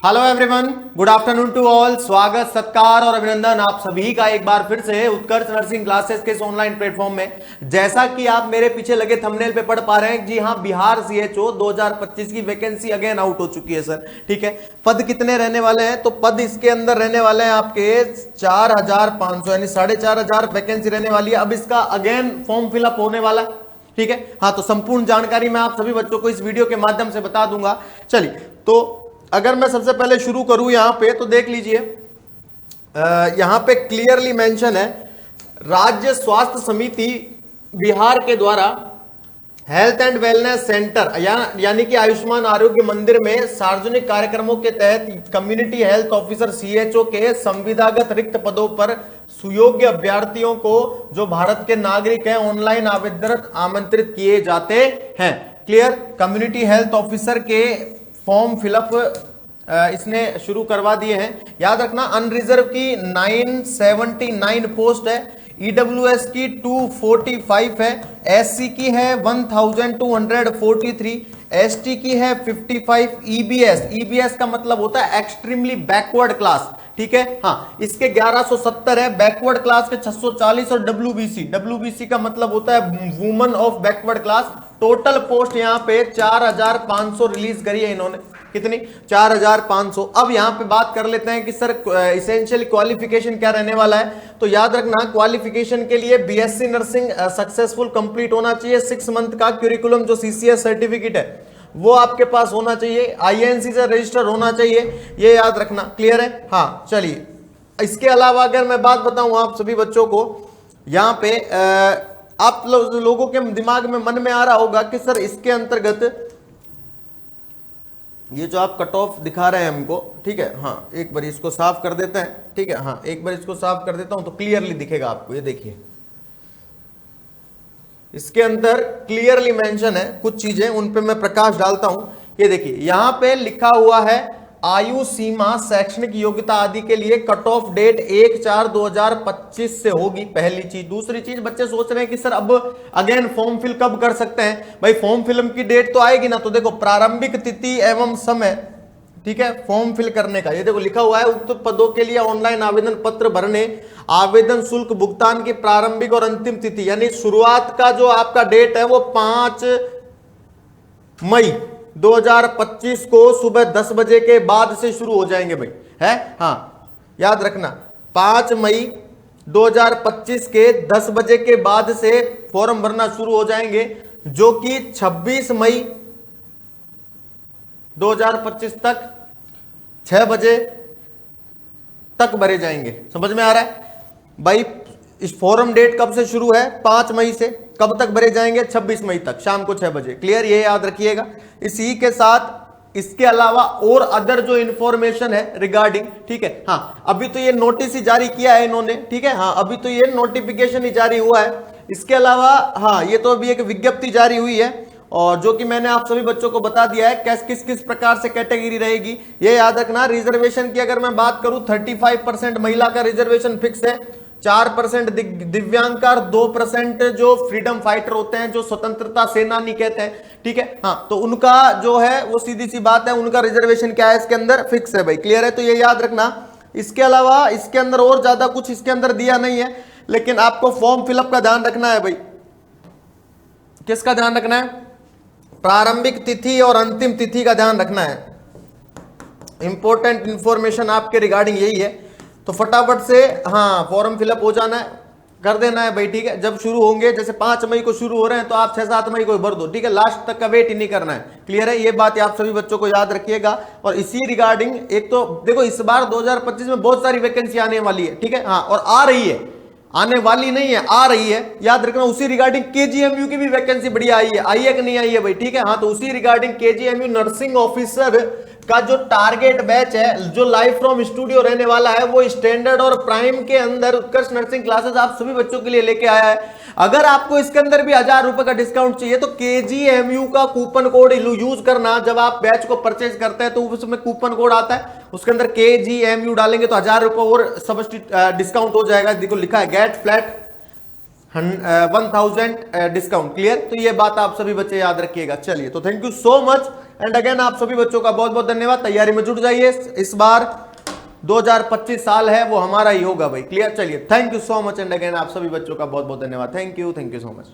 Hello everyone, good afternoon to all. स्वागत, सत्कार और अभिनंदन आप सभी का एक बार फिर से उत्कर्ष नर्सिंग क्लासेस के इस ऑनलाइन प्लेटफॉर्म में। जैसा कि आप मेरे पीछे लगे थंबनेल पे पढ़ पा रहे हैं, जी हाँ, बिहार सीएचओ 2025 की वैकेंसी अगेन आउट हो चुकी है सर। ठीक है, पद कितने रहने वाले हैं? तो पद इसके अंदर रहने वाले हैं आपके 4500, यानी 4500 वैकेंसी रहने वाली है। अब इसका अगेन फॉर्म फिलअप होने वाला है। ठीक है, हाँ, तो संपूर्ण जानकारी मैं आप सभी बच्चों को इस वीडियो के माध्यम से बता दूंगा। चलिए, तो अगर मैं सबसे पहले शुरू करूं यहां पे, तो देख लीजिए, यहां पे क्लियरली मेंशन है, राज्य स्वास्थ्य समिति बिहार के द्वारा हेल्थ एंड वेलनेस सेंटर यानी कि आयुष्मान आरोग्य मंदिर में सार्वजनिक कार्यक्रमों के तहत कम्युनिटी हेल्थ ऑफिसर सीएचओ के संविदागत रिक्त पदों पर सुयोग्य अभ्यर्थियों को, जो भारत के नागरिक हैं, ऑनलाइन आवेदन आमंत्रित किए जाते हैं। क्लियर? कम्युनिटी हेल्थ ऑफिसर के फॉर्म फिलअप इसने शुरू करवा दिए हैं। याद रखना, अनरिजर्व की 979 पोस्ट है, ईडब्ल्यूएस की 245 है, एससी की है 1243, एसटी की है 55, ईबीएस का मतलब होता है एक्सट्रीमली बैकवर्ड क्लास। ठीक है, हाँ, इसके 1170 है, बैकवर्ड क्लास के 640 और डब्ल्यूबीसी का मतलब होता है woman of backward class. Total post यहाँ पे 4500 रिलीज करी है इन्होंने। कितनी? 4500। अब यहां पे बात कर लेते हैं कि सर इसेंशियल क्वालिफिकेशन क्या रहने वाला है। तो याद रखना, क्वालिफिकेशन के लिए बीएससी नर्सिंग सक्सेसफुल कंप्लीट होना चाहिए, 6 मंथ का क्यूरिकुलम जो सीसीएस सर्टिफिकेट है वो आपके पास होना चाहिए, आईएनसी से रजिस्टर होना चाहिए, ये याद रखना। क्लियर है? हाँ, चलिए, इसके अलावा अगर मैं बात बताऊं आप सभी बच्चों को, यहां पे आप लोगों के दिमाग में मन में आ रहा होगा कि सर इसके अंतर्गत ये जो आप कट ऑफ दिखा रहे हैं हमको, ठीक है, हाँ, एक बार इसको साफ कर देते हैं। ठीक है, हाँ, एक बार इसको साफ कर देता हूं तो क्लियरली दिखेगा आपको। ये देखिए, इसके अंदर क्लियरली मेंशन है कुछ चीजें, उन पे मैं प्रकाश डालता हूं। ये देखिए, यहां पे लिखा हुआ है आयु सीमा, शैक्षणिक योग्यता आदि के लिए कट ऑफ डेट 1/4/2025 से होगी, पहली चीज। दूसरी चीज, बच्चे सोच रहे हैं कि सर अब अगेन फॉर्म फिल कब कर सकते हैं? भाई, फॉर्म फिल की डेट तो आएगी ना। तो देखो, प्रारंभिक तिथि एवं समय, ठीक है, फॉर्म फिल करने का, ये देखो लिखा हुआ है, उक्त पदों के लिए ऑनलाइन आवेदन पत्र भरने, आवेदन शुल्क भुगतान की प्रारंभिक और अंतिम तिथि, यानी शुरुआत का जो आपका डेट है वो 5 मई 2025 को सुबह 10 बजे के बाद से शुरू हो जाएंगे भाई, है? हाँ, याद रखना, 5 मई 2025 के 10 बजे के बाद से फॉर्म भरना शुरू हो जाएंगे, जो कि 26 मई 2025 तक 6 बजे तक भरे जाएंगे। समझ में आ रहा है भाई? इस फॉर्म डेट कब से शुरू है? 5 मई से। कब तक भरे जाएंगे? 26 मई तक, शाम को 6 बजे। क्लियर? ये याद रखिएगा। इसी के साथ इसके अलावा और अदर जो इंफॉर्मेशन है रिगार्डिंग, ठीक है, हाँ, अभी तो ये नोटिस ही जारी किया है इन्होंने, ठीक है, हाँ, अभी तो ये नोटिफिकेशन ही जारी हुआ है। इसके अलावा हाँ, ये तो अभी एक विज्ञप्ति जारी हुई है, और जो कि मैंने आप सभी बच्चों को बता दिया है किस किस प्रकार से कैटेगरी रहेगी। ये याद रखना। रिजर्वेशन की अगर मैं बात करूं, 35% महिला का रिजर्वेशन फिक्स है, 4% दिव्यांग का, 2% जो फ्रीडम फाइटर होते हैं, जो स्वतंत्रता सेनानी कहते हैं, ठीक है, हाँ, तो उनका जो है वो सीधी सी बात है, उनका रिजर्वेशन क्या है इसके अंदर फिक्स है भाई। क्लियर है? तो ये याद रखना। इसके अलावा इसके अंदर और ज्यादा कुछ इसके अंदर दिया नहीं है, लेकिन आपको फॉर्म फिलअप का ध्यान रखना है भाई। किसका ध्यान रखना है? प्रारंभिक तिथि और अंतिम तिथि का ध्यान रखना है। इंपॉर्टेंट इंफॉर्मेशन आपके रिगार्डिंग यही है। तो फटाफट से हाँ, फॉर्म फिलअप हो जाना है, कर देना है भाई। ठीक है, जब शुरू होंगे, जैसे 5 मई को शुरू हो रहे हैं, तो आप 6-7 मई को भर दो। ठीक है, लास्ट तक का वेट ही नहीं करना है। क्लियर है? ये बात आप सभी बच्चों को याद रखिएगा। और इसी रिगार्डिंग एक तो देखो, इस बार 2025 में बहुत सारी वैकेंसी आने वाली है, ठीक है, हाँ, और आ रही है, आने वाली नहीं है, आ रही है, याद रखना। उसी रिगार्डिंग केजीएमयू की भी वैकेंसी बढ़िया आई है कि नहीं आई है भाई? ठीक है, हाँ, तो उसी रिगार्डिंग केजीएमयू नर्सिंग ऑफिसर का जो टारगेट बैच है, जो लाइव फ्रॉम स्टूडियो रहने वाला है, वो स्टैंडर्ड और प्राइम के अंदर उत्कर्ष नर्सिंग क्लासेस आप सभी बच्चों के लिए लेके आया है। अगर आपको इसके अंदर भी 1000 रुपए का डिस्काउंट चाहिए, तो केजीएमयू का कूपन कोड यूज करना। जब आप बैच को परचेज करते हैं तो उसमें कूपन कोड आता है, उसके अंदर केजीएमयू डालेंगे तो 1000 रुपए और डिस्काउंट हो जाएगा। देखो लिखा है गेट फ्लैट 1000 डिस्काउंट। क्लियर? तो ये बात आप सभी बच्चे याद रखिएगा। चलिए, तो thank you so much. And again आप सभी बच्चों का बहुत बहुत धन्यवाद। तैयारी में जुट जाइए, इस बार 2025 साल है वो हमारा ही होगा भाई। क्लियर? चलिए, thank you so much and again आप सभी बच्चों का बहुत बहुत धन्यवाद। Thank you so much.